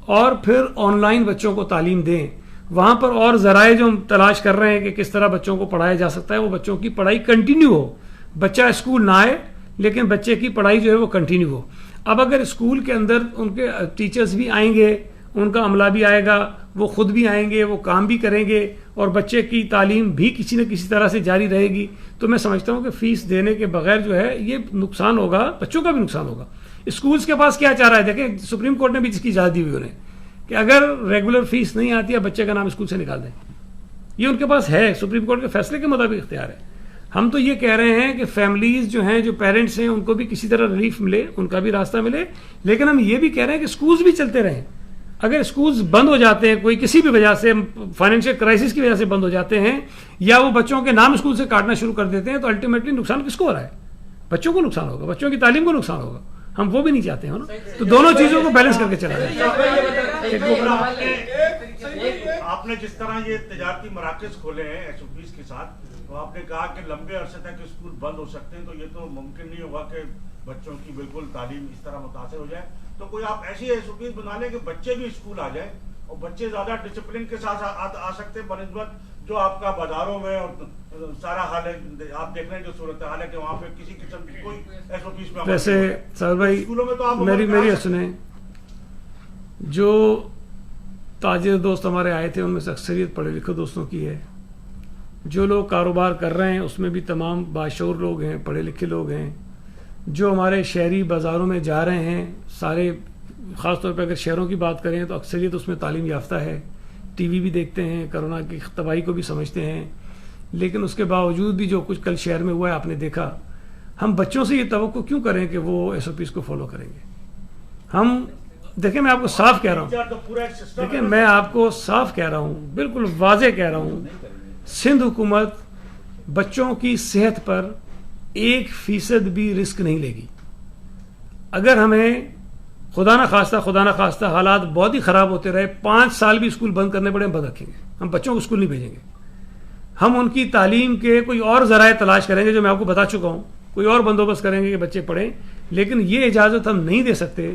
[SPEAKER 1] اور پھر آن لائن بچوں کو تعلیم دیں. وہاں پر اور ذرائع جو ہم تلاش کر رہے ہیں کہ کس طرح بچوں کو پڑھایا جا سکتا ہے، وہ بچوں کی پڑھائی کنٹینیو ہو، بچہ اسکول نہ آئے لیکن بچے کی پڑھائی جو ہے وہ کنٹینیو ہو. اب اگر اسکول کے اندر ان کے ٹیچرز بھی آئیں گے، ان کا عملہ بھی آئے گا، وہ خود بھی آئیں گے، وہ کام بھی کریں گے، اور بچے کی تعلیم بھی کسی نہ کسی طرح سے جاری رہے گی، تو میں سمجھتا ہوں کہ فیس دینے کے بغیر جو ہے یہ نقصان ہوگا، بچوں کا بھی نقصان ہوگا. اسکولز کے پاس کیا چاہ رہا ہے؟ دیکھیں سپریم کورٹ نے بھی اس کی اجازت دی ہوئی انہیں کہ اگر ریگولر فیس نہیں آتی ہے بچے کا نام اسکول سے نکال دیں. یہ ان کے پاس ہے، سپریم کورٹ کے فیصلے کے مطابق اختیار ہے. ہم تو یہ کہہ رہے ہیں کہ فیملیز جو ہیں، جو پیرنٹس ہیں، ان کو بھی کسی طرح ریلیف ملے، ان کا بھی راستہ ملے. لیکن ہم یہ بھی کہہ رہے ہیں کہ اسکولز بھی چلتے رہیں. اگر اسکولز بند ہو جاتے ہیں کوئی کسی بھی وجہ سے، فائنینشیل کرائسس کی وجہ سے بند ہو جاتے ہیں، یا وہ بچوں کے نام اسکول سے کاٹنا شروع کر دیتے ہیں، تو الٹیمیٹلی نقصان کس کو ہو رہا ہے؟ بچوں کو نقصان ہوگا، بچوں کی تعلیم کو نقصان ہوگا. ہم وہ بھی نہیں چاہتے ہیں نا. تو دونوں چیزوں کو بیلنس کر کے چلا رہے ہیں.
[SPEAKER 4] آپ نے جس طرح یہ تجارتی مراکز کھولے ہیں SOPs کے ساتھ، تو آپ نے کہا کہ لمبے عرصے تک اسکول بند ہو سکتے ہیں، تو یہ تو ممکن نہیں ہوگا کہ بچوں کی بالکل تعلیم اس طرح متاثر ہو جائے. تو کوئی آپ ایسی SOPs بنا لیں کہ بچے بھی اسکول آ جائیں اور بچے زیادہ ڈسپلن کے ساتھ آ سکتے ہیں بنسبت جو آپ کا بازاروں میں اور سارا حال ہے. آپ دیکھ رہے ہیں جو صورت حال ہے کہ وہاں پہ کسی قسم کی کوئی SOPs میں
[SPEAKER 1] ویسے سر بھائی میری سنیں، جو تاجر دوست ہمارے آئے تھے ان میں سے اکثریت پڑھے لکھے دوستوں کی ہے. جو لوگ کاروبار کر رہے ہیں اس میں بھی تمام باشعور لوگ ہیں، پڑھے لکھے لوگ ہیں. جو ہمارے شہری بازاروں میں جا رہے ہیں سارے، خاص طور پہ اگر شہروں کی بات کریں تو اکثریت اس میں تعلیم یافتہ ہے، ٹی وی بھی دیکھتے ہیں، کرونا کی تباہی کو بھی سمجھتے ہیں. لیکن اس کے باوجود بھی جو کچھ کل شہر میں ہوا ہے آپ نے دیکھا. ہم بچوں سے یہ توقع کیوں کریں کہ وہ SOPs کو فالو کریں گے؟ ہم دیکھیں، میں آپ کو صاف کہہ رہا ہوں، دیکھیں میں آپ کو صاف کہہ رہا ہوں، بالکل واضح کہہ رہا ہوں، سندھ حکومت بچوں کی صحت پر 1% بھی رسک نہیں لے گی. اگر ہمیں خدا نہ خواستہ حالات بہت ہی خراب ہوتے رہے، 5 سال بھی اسکول بند کرنے پڑے، ہم بند رکھیں گے. ہم بچوں کو اسکول نہیں بھیجیں گے. ہم ان کی تعلیم کے کوئی اور ذرائع تلاش کریں گے جو میں آپ کو بتا چکا ہوں، کوئی اور بندوبست کریں گے کہ بچے پڑھیں. لیکن یہ اجازت ہم نہیں دے سکتے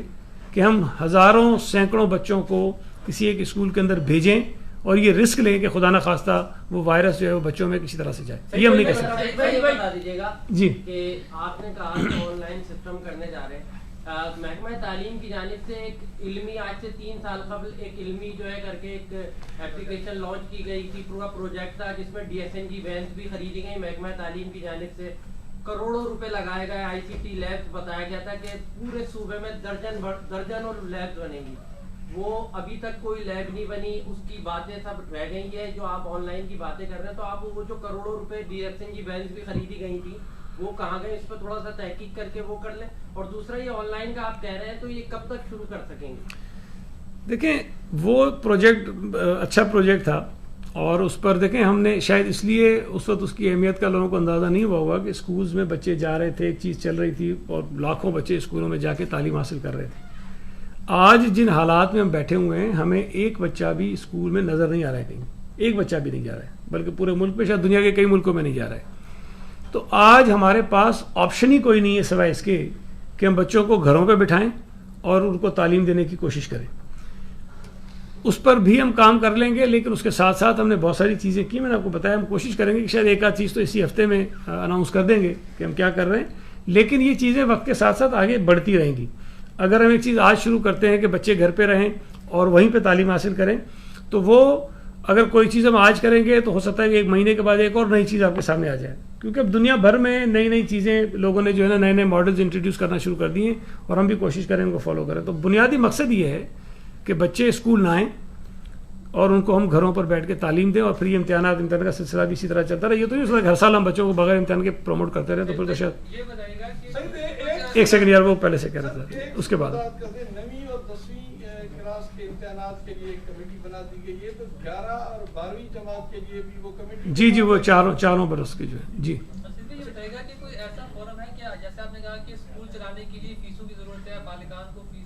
[SPEAKER 1] کہ ہم ہزاروں سینکڑوں بچوں کو کسی ایک اسکول کے اندر بھیجیں اور یہ رسک لیں کہ خدا نہ خواستہ وہ وائرس جو ہے وہ بچوں میں کسی طرح سے جائے. یہ ہم نہیں کر سکتے.
[SPEAKER 5] بتا دیجیے گا
[SPEAKER 1] جی
[SPEAKER 5] کہ آپ نے کہا کہ آن لائن سسٹم کرنے جا رہے ہیں. محکمہ تعلیم کی جانب سے ایک علمی، آج سے 3 سال قبل ایک علمی جو ہے کر کے ایک اپلیکیشن لانچ کی گئی تھی. پورا پروجیکٹ تھا جس میں DSNG وینز بھی خریدی گئی محکمہ تعلیم کی جانب سے. کروڑوں روپے لگائے گئے. ICT لیبس بتایا گیا تھا کہ پورے صوبے میں درجنوں لیبس بنیں گی. وہ ابھی تک کوئی لیب نہیں بنی. اس کی باتیں سب رہ گئی ہیں. جو آپ آن لائن کی باتیں کر رہے ہیں، تو آپ وہ جو کروڑوں روپے DSNG وینز بھی خریدی گئی تھی وہ کہاں گئے؟ اس پہ تھوڑا سا تحقیق کر کے وہ کر لیں. اور دوسرا یہ آن لائن کا آپ کہہ رہے ہیں تو یہ کب تک شروع کر سکیں گے؟
[SPEAKER 1] دیکھیں وہ پروجیکٹ اچھا پروجیکٹ تھا، اور اس پر دیکھیں ہم نے شاید اس لیے اس وقت اس کی اہمیت کا لوگوں کو اندازہ نہیں ہوا ہوگا کہ اسکولز میں بچے جا رہے تھے، ایک چیز چل رہی تھی اور لاکھوں بچے اسکولوں میں جا کے تعلیم حاصل کر رہے تھے. آج جن حالات میں ہم بیٹھے ہوئے ہیں، ہمیں ایک بچہ بھی اسکول میں نظر نہیں آ رہا ہے. کہیں ایک بچہ بھی نہیں جا رہا ہے، بلکہ پورے ملک میں، شاید دنیا کے کئی ملکوں میں نہیں جا رہا ہے. تو آج ہمارے پاس آپشن ہی کوئی نہیں ہے سوائے اس کے کہ ہم بچوں کو گھروں پہ بٹھائیں اور ان کو تعلیم دینے کی کوشش کریں. اس پر بھی ہم کام کر لیں گے، لیکن اس کے ساتھ ساتھ ہم نے بہت ساری چیزیں کی. میں نے آپ کو بتایا ہم کوشش کریں گے کہ شاید ایک آدھ چیز تو اسی ہفتے میں اناؤنس کر دیں گے کہ ہم کیا کر رہے ہیں. لیکن یہ چیزیں وقت کے ساتھ ساتھ آگے بڑھتی رہیں گی. اگر ہم ایک چیز آج شروع کرتے ہیں کہ بچے گھر پہ رہیں اور وہیں پہ تعلیم حاصل کریں، تو وہ اگر کوئی چیز ہم آج کریں گے تو ہو سکتا ہے کہ 1 مہینے کے بعد ایک اور نئی چیز آپ کے سامنے آ جائے. کیونکہ اب دنیا بھر میں نئی نئی چیزیں لوگوں نے جو ہے نا نئے نئے ماڈلز انٹروڈیوس کرنا شروع کر دیے ہیں، اور ہم بھی کوشش کریں ان کو فالو کریں. تو بنیادی مقصد یہ ہے کہ بچے اسکول نہ آئیں اور ان کو ہم گھروں پر بیٹھ کے تعلیم دیں اور پھر یہ امتحان کا سلسلہ بھی اسی طرح چلتا رہے. یہ تو نہیں ہر سال ہم بچوں کو بغیر امتحان کے پروموٹ کرتے رہے تو پھر تو شاید.
[SPEAKER 6] یہ بتائیے گا کہ
[SPEAKER 1] ایک سیکنڈ یار, وہ پہلے سے کہہ رہا تھا اس کے بعد.
[SPEAKER 7] 9ویں اور 10ویں کلاس کے امتحانات کے لیے ایک کمیٹی بنا دی گئی ہے, تو 11 اور 12ویں جماعت کے لیے بھی وہ کمیٹی.
[SPEAKER 1] جی وہ چاروں برس کی جو ہے. جی
[SPEAKER 6] یہ بتائیے گا کہ کوئی ایسا فورم ہے کیا, جیسے آپ نے کہا کہ اسکول چلانے کے لیے فیسوں کی ضرورت ہے, بالغان کو فیس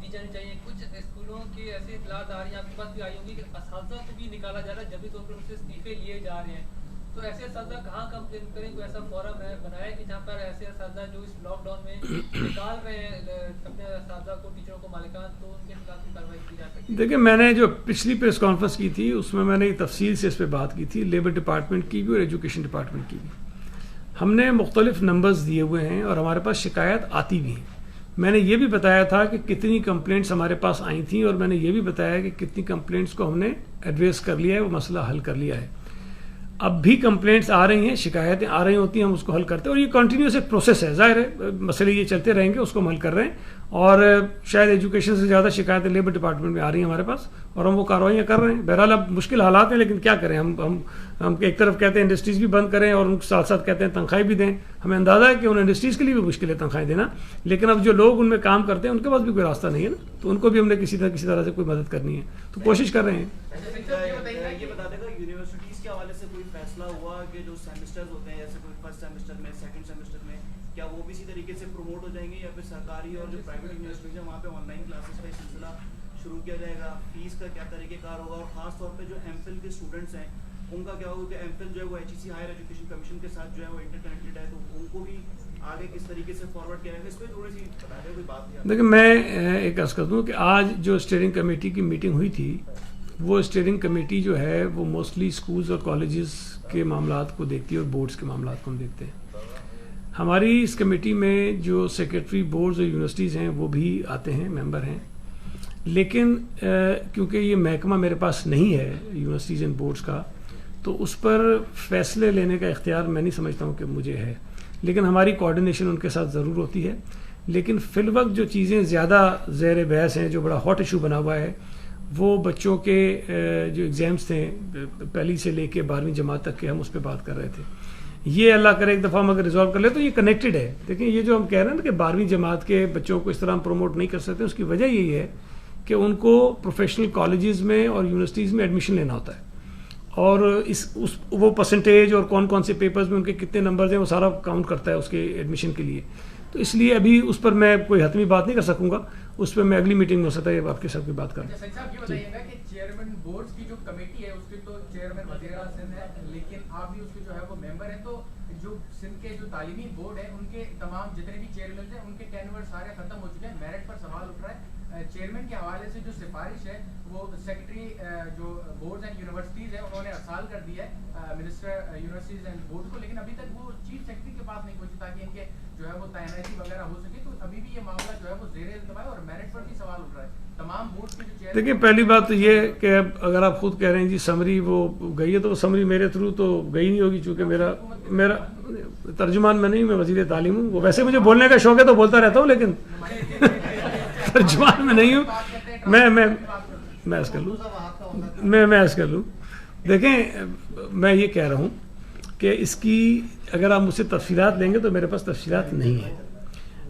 [SPEAKER 6] دی جانی چاہیے, کچھ اسکولوں کی ایسی اطلاعات آ رہی ہیں, آپ کے پاس بھی آئی ہوں گی کہ اساتذہ کو بھی نکالا جا رہا ہے جبھی طور پر ان سے استعفے لیے جا رہے ہیں, تو ایسے اساتذہ کہاں کمپلین کریں؟ کوئی ایسا فورم ہے بنایا کہ جہاں پر ایسے اساتذہ جو اس لاک ڈاؤن میں نکال رہے ہیں اپنے اساتذہ کو, ٹیچروں کو, مالکان, تو ان کے خلاف بھی کارروائی کی جا سکتی ہے؟
[SPEAKER 1] دیکھیں, میں نے جو پچھلی پریس کانفرنس کی تھی اس میں نے تفصیل سے اس پہ بات کی تھی, لیبر ڈپارٹمنٹ کی بھی اور ایجوکیشن ڈپارٹمنٹ کی بھی. ہم نے مختلف نمبرز دیے ہوئے ہیں اور ہمارے پاس شکایت آتی بھی ہیں. میں نے یہ بھی بتایا تھا کہ کتنی کمپلینٹس ہمارے پاس آئی تھیں اور میں نے یہ بھی بتایا کہ کتنی کمپلینٹس کو ہم نے ایڈریس کر لیا ہے, وہ مسئلہ حل کر لیا ہے. اب بھی کمپلینٹس آ رہی ہیں, شکایتیں آ رہی ہوتی ہیں, ہم اس کو حل کرتے ہیں اور یہ کنٹینیوس ایک پروسیس ہے. ظاہر ہے مسئلے یہ چلتے رہیں گے, اس کو ہم حل کر رہے ہیں. اور شاید ایجوکیشن سے زیادہ شکایتیں لیبر ڈپارٹمنٹ میں آ رہی ہیں ہمارے پاس اور ہم وہ کارروائیاں کر رہے ہیں. بہرحال اب مشکل حالات ہیں, لیکن کیا کریں, ہم ایک طرف کہتے ہیں انڈسٹریز بھی بند کریں اور ان کے ساتھ ساتھ کہتے ہیں تنخواہیں بھی دیں. ہمیں اندازہ ہے کہ ان انڈسٹریز کے لیے بھی مشکل ہے تنخواہیں دینا, لیکن اب جو لوگ ان میں کام کرتے ہیں ان کے پاس بھی کوئی راستہ نہیں ہے نا, تو ان کو بھی ہم نے کسی طرح سے کوئی مدد کرنی ہے, تو کوشش کر رہے ہیں.
[SPEAKER 8] یہ بتا دے گا یونیورسٹیز کے حوالے سے کوئی فیصلہ ہوا کہ جو سیمسٹرز ہوتے ہیں, جیسے کوئی فرسٹ سیمسٹر میں, سیکنڈ سیمسٹر میں, کیا وہ بھی اسی طریقے سے پروموٹ ہو جائیں گے یا پھر سرکاری اور جو پرائیویٹ یونیورسٹیز ہیں وہاں پہ آن لائن کلاسز کا سلسلہ شروع کیا جائے گا؟ فیس کا کیا طریقہ کار ہوگا, اور خاص طور پہ جو ایم فل کے اسٹوڈنٹس ہیں ان کا کیا ہوگا کہ ایم فل جو ہے وہ HEC ہائر ایجوکیشن کمیشن کے ساتھ جو ہے وہ انٹر کنیکٹڈ ہے, تو ان کو بھی آگے کس طریقے سے فارورڈ کیا جائے گا؟ اس پہ تھوڑی سی بتا دیں کوئی بات.
[SPEAKER 1] دیکھیں, میں ایک عرض کر دوں کہ آج جو اسٹیئرنگ کمیٹی کی میٹنگ ہوئی تھی, وہ اسٹیئرنگ کمیٹی جو ہے وہ موسٹلی اسکولز اور کالجز کے معاملات کو دیکھتی ہے اور بورڈز کے معاملات کو ہم دیکھتے ہیں. ہماری اس کمیٹی میں جو سیکرٹری بورڈز اور یونیورسٹیز ہیں وہ بھی آتے ہیں, ممبر ہیں, لیکن کیونکہ یہ محکمہ میرے پاس نہیں ہے یونیورسٹیز اینڈ بورڈز کا, تو اس پر فیصلے لینے کا اختیار میں نہیں سمجھتا ہوں کہ مجھے ہے, لیکن ہماری کوآرڈینیشن ان کے ساتھ ضرور ہوتی ہے. لیکن فی الوقت جو چیزیں زیادہ زیر بحث ہیں, جو بڑا ہاٹ ایشو بنا ہوا ہے, وہ بچوں کے جو ایگزامس تھے پہلی سے لے کے 12ویں جماعت تک کے, ہم اس پہ بات کر رہے تھے. یہ اللہ کرے ایک دفعہ ہم اگر ریزالو کر لیں تو یہ کنیکٹڈ ہے. دیکھیں, یہ جو ہم کہہ رہے ہیں نا کہ 12ویں جماعت کے بچوں کو اس طرح ہم پروموٹ نہیں کر سکتے, اس کی وجہ یہی ہے کہ ان کو پروفیشنل کالجز میں اور یونیورسٹیز میں ایڈمیشن لینا ہوتا ہے, اور وہ پرسنٹیج اور کون سے پیپرز میں ان کے کتنے نمبرز ہیں وہ سارا کاؤنٹ کرتا ہے اس کے ایڈمیشن کے لیے. تو اس لیے ابھی اس پر میں کوئی حتمی بات نہیں کر سکوں گا, اس پہ میں اگلی میٹنگ میں ہو سکتا ہے آپ کے ساتھ کوئی بات کروں.
[SPEAKER 9] سعید صاحب, یہ بتائیے گا کہ چیئرمین بورڈز کی جو کمیٹی ہے اس کے تو چیئرمین وزیر اعلیٰ سندھ ہے, لیکن آپ بھی اس کے جو ہے وہ ممبر ہیں, تو جو سندھ کے جو تعلیمی بورڈ ہیں ان کے تمام جتنے بھی چیئرمین ہیں ان کے ٹینور سارے ختم ہو چکے ہیں. میرٹ پر سوال اٹھ رہا ہے چیئرمین کے حوالے سے جو سفارش ہے وہ سیکرٹری جو بورڈز اینڈ یونیورسٹیز ہیں انہوں نے ارسال کر دیا ہے منسٹر یونیورسٹیز اینڈ بورڈ کو, لیکن ابھی تک وہ چیف سیکرٹری کے پاس نہیں پہنچی تاکہ ان کے جو ہے وہ تعیناتی وغیرہ ہو سکے. تو ابھی بھی یہ معاملہ جو ہے وہ زیر التوا ہے اور میرٹ پر بھی سوال اٹھ رہا ہے تمام بورڈ کے جو چیئر.
[SPEAKER 1] دیکھیں, پہلی بات تو یہ کہ اگر آپ خود کہہ رہے ہیں جی سمری وہ گئی ہے, تو وہ سمری میرے تھرو تو گئی نہیں ہوگی, چونکہ میرا ترجمان میں نہیں, میں وزیر تعلیم ہوں. وہ ویسے مجھے بولنے کا شوق ہے تو بولتا رہتا ہوں, لیکن ترجمان میں نہیں ہوں. میں عرض کر لوں. دیکھیں, میں یہ کہہ رہا ہوں کہ اس کی اگر آپ مجھ سے تفصیلات لیں گے تو میرے پاس تفصیلات نہیں ہیں.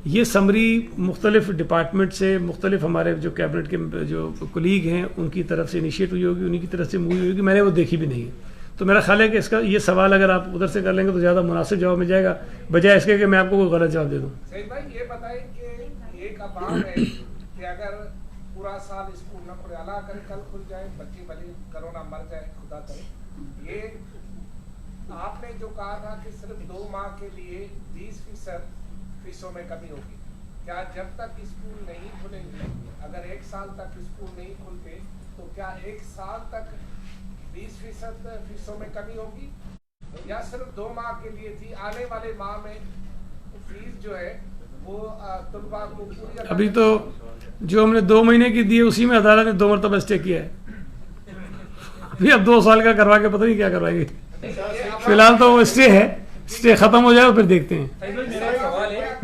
[SPEAKER 1] یہ سمری مختلف ڈپارٹمنٹ سے, مختلف ہمارے جو کیبنٹ کے جو کولیگ ہیں ان کی طرف سے انیشیٹ ہوئی ہوگی, انہی کی طرف سے مووی ہوگی, میں نے وہ دیکھی بھی نہیں ہے. تو میرا خیال ہے کہ اس کا یہ سوال اگر آپ ادھر سے کر لیں گے تو زیادہ مناسب جواب مل جائے گا, بجائے اس کے کہ میں آپ کو کوئی غلط جواب دے دوں.
[SPEAKER 2] سعید بھائی, یہ بتائیں کہ ایک اباب ہے کہ اگر پورا سال اسکول نہ کھلے, اللہ کرے کل کھل جائے, بچے بھلے کرونا مر جائے, خدا کرے. یہ آپ نے جو کہا تھا کہ صرف 2 ماہ کے لیے 20% فیسوں میں کمی ہوگی, کیا جب تک اسکول نہیں کھلیں گے, اگر 1 سال تک اسکول نہیں کھلتے تو کیا 1 سال تک 20% فیسوں میں کمی ہوگی, یا صرف 2 ماہ کے لیے تھی؟ آنے والے ماہ میں فیس جو ہے وہ طلباء کو پوری,
[SPEAKER 1] ابھی تو جو ہم نے 2 مہینے کی دی ہے اسی میں عدالت نے 2 مرتبہ اسٹے کیا ہے. ابھی اب 2 سال کا کروا کے پتہ نہیں کیا کروائیں گے. فی الحال تو وہ اسٹے ہے, اسٹے ختم ہو جائے اور پھر دیکھتے ہیں.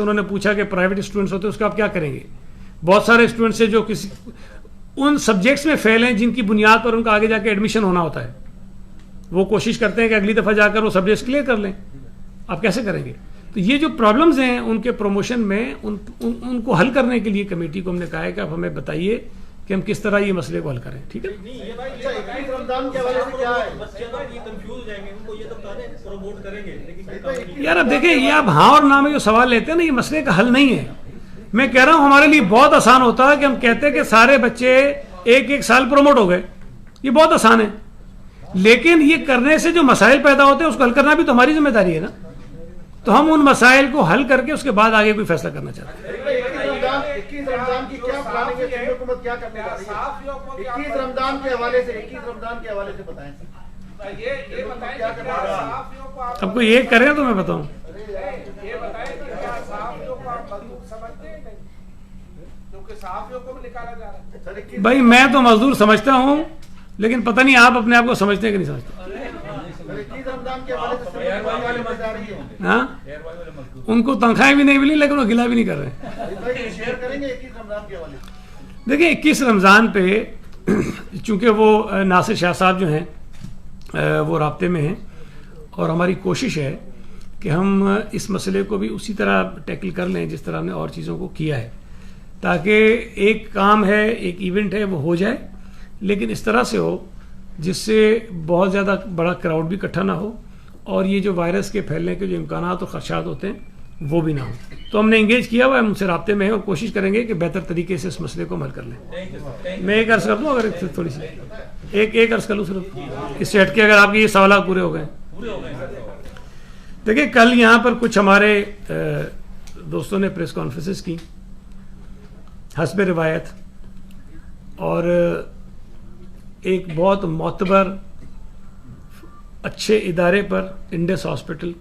[SPEAKER 1] انہوں نے پوچھا کہ پرائیویٹ اسٹوڈنٹس ہوتے ہیں اس کا آپ کیا کریں گے. بہت سارے اسٹوڈنٹس ہیں جو کسی ان سبجیکٹس میں فیل ہیں جن کی بنیاد پر ان کا آگے جا کے ایڈمیشن ہونا ہوتا ہے. وہ کوشش کرتے ہیں کہ اگلی دفعہ جا کر وہ سبجیکٹس کلیئر کر لیں. آپ کیسے کریں گے؟ تو یہ جو پرابلمز ہیں ان کے پروموشن میں ان کو حل کرنے کے لیے کمیٹی کو ہم نے کہا ہے کہ آپ ہمیں بتائیے کہ ہم کس طرح یہ مسئلے کو حل کریں. ٹھیک ہے. یار اب دیکھیں یہ آپ ہاں اور نہ میں جو سوال لیتے ہیں نا یہ مسئلے کا حل نہیں ہے. میں کہہ رہا ہوں ہمارے لیے بہت آسان ہوتا ہے کہ ہم کہتے ہیں کہ سارے بچے ایک سال پروموٹ ہو گئے. یہ بہت آسان ہے. لیکن یہ کرنے سے جو مسائل پیدا ہوتے ہیں اس کو حل کرنا بھی تو ہماری ذمہ داری ہے نا. تو ہم ان مسائل کو حل کر کے اس کے بعد آگے کوئی فیصلہ کرنا چاہتے ہیں.
[SPEAKER 10] 21 رمضان کی کیا پلاننگ ہے؟ حکومت کیا کرنے جا رہی ہے 21 رمضان کے حوالے سے بتائیں.
[SPEAKER 1] اب کوئی ایک کریں تو میں بتاؤں. بھائی میں تو مزدور سمجھتا ہوں لیکن پتہ نہیں آپ اپنے آپ کو سمجھتے ہیں کہ نہیں سمجھتے. ہاں ان کو تنخواہیں بھی نہیں ملی لیکن وہ گلا بھی نہیں کر رہے. دیکھیں 21 رمضان پہ چونکہ وہ ناصر شاہ صاحب جو ہیں وہ رابطے میں ہیں اور ہماری کوشش ہے کہ ہم اس مسئلے کو بھی اسی طرح ٹیکل کر لیں جس طرح ہم نے اور چیزوں کو کیا ہے تاکہ ایک کام ہے ایک ایونٹ ہے وہ ہو جائے لیکن اس طرح سے ہو جس سے بہت زیادہ بڑا کراؤڈ بھی اکٹھا نہ ہو اور یہ جو وائرس کے پھیلنے کے جو امکانات اور خدشات ہوتے ہیں وہ بھی نہ ہو. تو ہم نے انگیج کیا ہوا ہے ان سے رابطے میں ہے اور کوشش کریں گے کہ بہتر طریقے سے اس مسئلے کو حل کر لیں. میں ایک عرض کر دوں اگر تھوڑی سی ایک عرض کر لوں صرف اس سے ہٹ کے اگر آپ کے یہ سوالات پورے ہو گئے. دیکھیں کل یہاں پر کچھ ہمارے دوستوں نے پریس کانفرنسز کی حسب روایت اور ایک بہت معتبر اچھے ادارے پر انڈس ہاسپٹل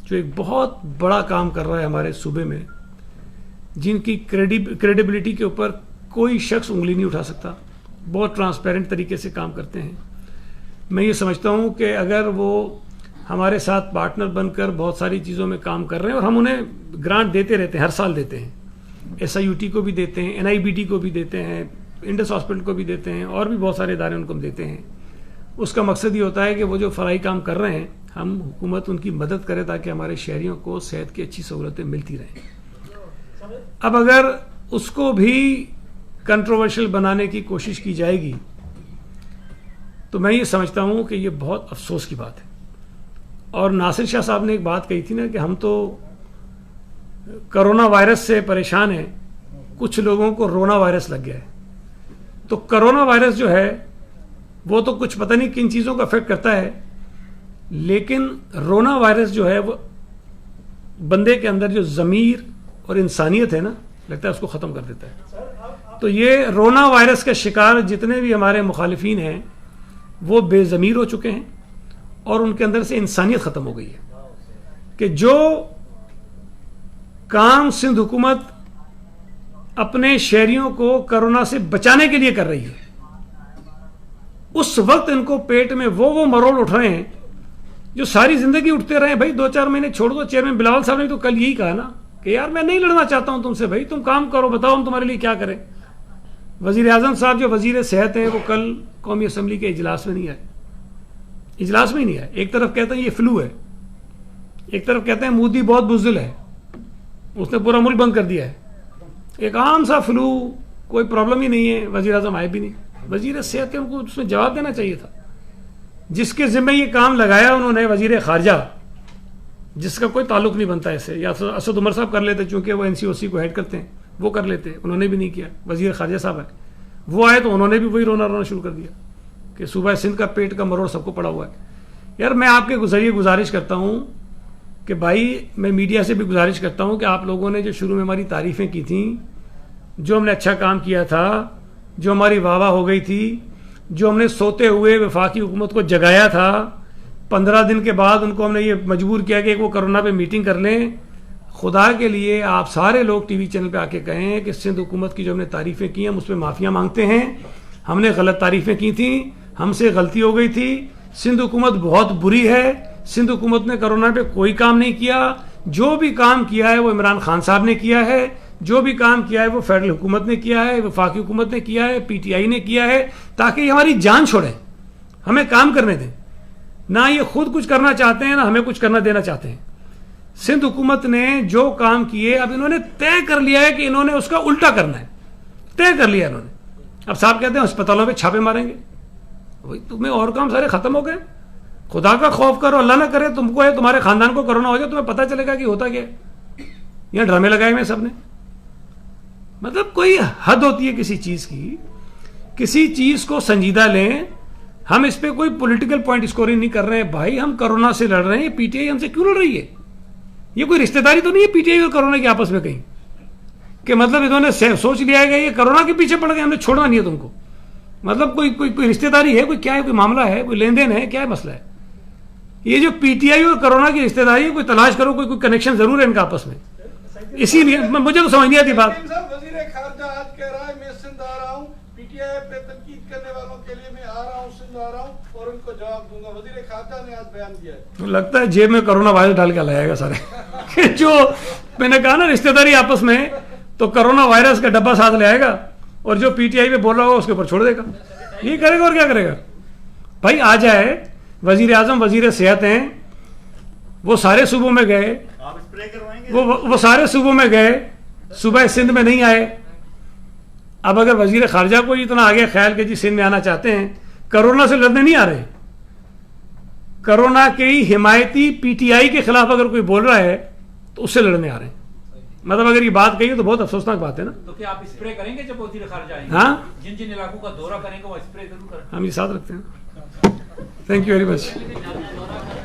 [SPEAKER 1] جو ایک بہت بڑا کام کر رہا ہے ہمارے صوبے میں جن کی کریڈیبلٹی کے اوپر کوئی شخص انگلی نہیں اٹھا سکتا بہت ٹرانسپیرنٹ طریقے سے کام کرتے ہیں. میں یہ سمجھتا ہوں کہ اگر وہ ہمارے ساتھ پارٹنر بن کر بہت ساری چیزوں میں کام کر رہے ہیں اور ہم انہیں گرانٹ دیتے رہتے ہیں ہر سال دیتے ہیں SIUT کو بھی دیتے ہیں NIBT کو بھی دیتے ہیں انڈس ہاسپٹل کو بھی دیتے ہیں اور بھی بہت سارے ادارے ان کو ہم دیتے ہیں. اس کا مقصد یہ ہوتا ہے کہ وہ جو فلاحی کام کر رہے ہیں ہم حکومت ان کی مدد کرے تاکہ ہمارے شہریوں کو صحت کی اچھی سہولتیں ملتی رہیں. اب اگر اس کو بھی کنٹروورشل بنانے کی کوشش کی جائے گی تو میں یہ سمجھتا ہوں کہ یہ بہت افسوس کی بات ہے. اور ناصر شاہ صاحب نے ایک بات کہی تھی نا کہ ہم تو کرونا وائرس سے پریشان ہیں کچھ لوگوں کو رونا وائرس لگ گیا ہے. تو کرونا وائرس جو ہے وہ تو کچھ پتہ نہیں کن چیزوں کا افیکٹ کرتا ہے لیکن رونا وائرس جو ہے وہ بندے کے اندر جو ضمیر اور انسانیت ہے نا لگتا ہے اس کو ختم کر دیتا ہے. تو یہ رونا وائرس کا شکار جتنے بھی ہمارے مخالفین ہیں وہ بے ضمیر ہو چکے ہیں اور ان کے اندر سے انسانیت ختم ہو گئی ہے کہ جو کام سندھ حکومت اپنے شہریوں کو کرونا سے بچانے کے لیے کر رہی ہے اس وقت ان کو پیٹ میں وہ مروڑ اٹھ رہے ہیں جو ساری زندگی اٹھتے رہے. بھائی 2-4 مہینے چھوڑ دو. چیئرمین بلاول صاحب نے تو کل یہی کہا نا کہ یار میں نہیں لڑنا چاہتا ہوں تم سے, بھائی تم کام کرو, بتاؤ ہم تمہارے لیے کیا کریں. وزیر اعظم صاحب جو وزیر صحت ہیں وہ کل قومی اسمبلی کے اجلاس میں نہیں آئے, اجلاس میں ہی نہیں آئے. ایک طرف کہتے ہیں یہ فلو ہے, ایک طرف کہتے ہیں مودی بہت بزدل ہے, اس نے پورا ملک بند کر دیا ہے. ایک عام سا فلو, کوئی پرابلم ہی نہیں ہے, وزیر اعظم آئے بھی نہیں. وزیر صحت کے ان کو اس میں جواب دینا چاہیے تھا. جس کے ذمہ یہ کام لگایا انہوں نے وزیر خارجہ, جس کا کوئی تعلق نہیں بنتا ایسے, یا اسد عمر صاحب کر لیتے چونکہ وہ NCOC کو ہیڈ کرتے ہیں, وہ کر لیتے, انہوں نے بھی نہیں کیا. وزیر خارجہ صاحب ہے, وہ آئے تو انہوں نے بھی وہی رونا شروع کر دیا کہ صوبہ سندھ کا پیٹ کا مروڑ سب کو پڑا ہوا ہے. یار میں آپ کے ذریعے گزارش کرتا ہوں کہ بھائی, میں میڈیا سے بھی گزارش کرتا ہوں کہ آپ لوگوں نے جو شروع میں ہماری تعریفیں کی تھیں, جو ہم نے اچھا کام کیا تھا, جو ہماری واہ واہ ہو گئی تھی, جو ہم نے سوتے ہوئے وفاقی حکومت کو جگایا تھا, 15 دن کے بعد ان کو ہم نے یہ مجبور کیا کہ وہ کرونا پہ میٹنگ کر لیں. خدا کے لیے آپ سارے لوگ ٹی وی چینل پہ آ کے کہیں کہ سندھ حکومت کی جو ہم نے تعریفیں کی ہیں ہم اس پہ معافیاں مانگتے ہیں. ہم نے غلط تعریفیں کی تھیں, ہم سے غلطی ہو گئی تھی. سندھ حکومت بہت بری ہے, سندھ حکومت نے کرونا پہ کوئی کام نہیں کیا. جو بھی کام کیا ہے وہ عمران خان صاحب نے کیا ہے, جو بھی کام کیا ہے وہ فیڈرل حکومت نے کیا ہے, وفاقی حکومت نے کیا ہے, پی ٹی آئی نے کیا ہے, تاکہ یہ ہماری جان چھوڑیں, ہمیں کام کرنے دیں. نہ یہ خود کچھ کرنا چاہتے ہیں, نہ ہمیں کچھ کرنا دینا چاہتے ہیں. سندھ حکومت نے جو کام کیے اب انہوں نے طے کر لیا ہے کہ انہوں نے اس کا الٹا کرنا ہے, طے کر لیا انہوں نے. اب صاحب کہتے ہیں ہسپتالوں پہ چھاپے ماریں گے. وہی تمہیں اور کام سارے ختم ہو گئے. خدا کا خوف کرو, اللہ نہ کرے تم کو ہے تمہارے خاندان کو کرونا ہو جائے, تمہیں پتہ چلے گا کہ ہوتا کیا ہے. یہاں ڈرامے لگائے ہوئے سب نے. مطلب کوئی حد ہوتی ہے کسی چیز کی, کسی چیز کو سنجیدہ لیں. ہم اس پہ کوئی پولیٹیکل پوائنٹ اسکورنگ نہیں کر رہے ہیں بھائی, ہم کرونا سے لڑ رہے ہیں. پی ٹی آئی ہم سے کیوں لڑ رہی ہے؟ یہ کوئی رشتہ داری تو نہیں ہے پی ٹی آئی اور کرونا کے آپس میں کہیں, کہ مطلب انہوں نے سوچ لیا ہے کہ یہ کرونا کے پیچھے پڑ گئے, ہم نے چھوڑنا نہیں ہے تم کو. مطلب کوئی رشتہ داری ہے, کوئی کیا ہے, کوئی معاملہ ہے, کوئی لین دین ہے, کیا ہے مسئلہ ہے؟ یہ جو پی ٹی آئی اور کرونا کی رشتہ داری ہے, کوئی تلاش کرو, کوئی کنیکشن ضرور ہے ان کا آپس میں. اسی لیے مجھے تو سمجھ نہیں آتی بات.
[SPEAKER 7] وزیر خارجہ آج کہہ رہا ہے میں سندھ آ رہا ہوں, پی ٹی آئی پہ تنقید کرنے والوں کے لیے میں آ رہا ہوں, سندھ آ رہا ہوں اور ان کو جواب دوں گا. وزیر خارجہ نے آج بیان دیا ہے.
[SPEAKER 1] لگتا ہے جیب میں کرونا وائرس ڈال کے لائے گا سارے. جو میں نے کہا نا رشتہ داری آپس میں, تو کرونا وائرس کا ڈبہ ساتھ لے آئے گا, اور جو پی ٹی آئی پہ بول رہا ہوگا اس کے اوپر چھوڑ دے گا. یہ کرے گا اور کیا کرے گا بھائی. آ جائے وزیر اعظم, وزیر صحت ہیں, وہ سارے صوبوں میں گئے, وہ سارے صوبوں میں گئے, صوبہ سندھ میں نہیں آئے. اب اگر وزیر خارجہ کو اتنا آگے خیال کہ جی سندھ میں آنا چاہتے ہیں, کرونا سے لڑنے نہیں آ رہے, کرونا کے ہی حمایتی پی ٹی آئی کے خلاف اگر کوئی بول رہا ہے تو اس سے لڑنے آ رہے ہیں. مطلب اگر یہ بات کہی تو بہت افسوسناک بات ہے نا.
[SPEAKER 11] تو کیا آپ اسپرے کریں گے جب وزیر خارجہ آئیں گے؟
[SPEAKER 1] ہاں,
[SPEAKER 11] جن جن علاقوں کا دورہ کریں گے وہ اسپرے ضرور کریں.
[SPEAKER 1] ہم یہ ساتھ رکھتے ہیں. Thank you very much.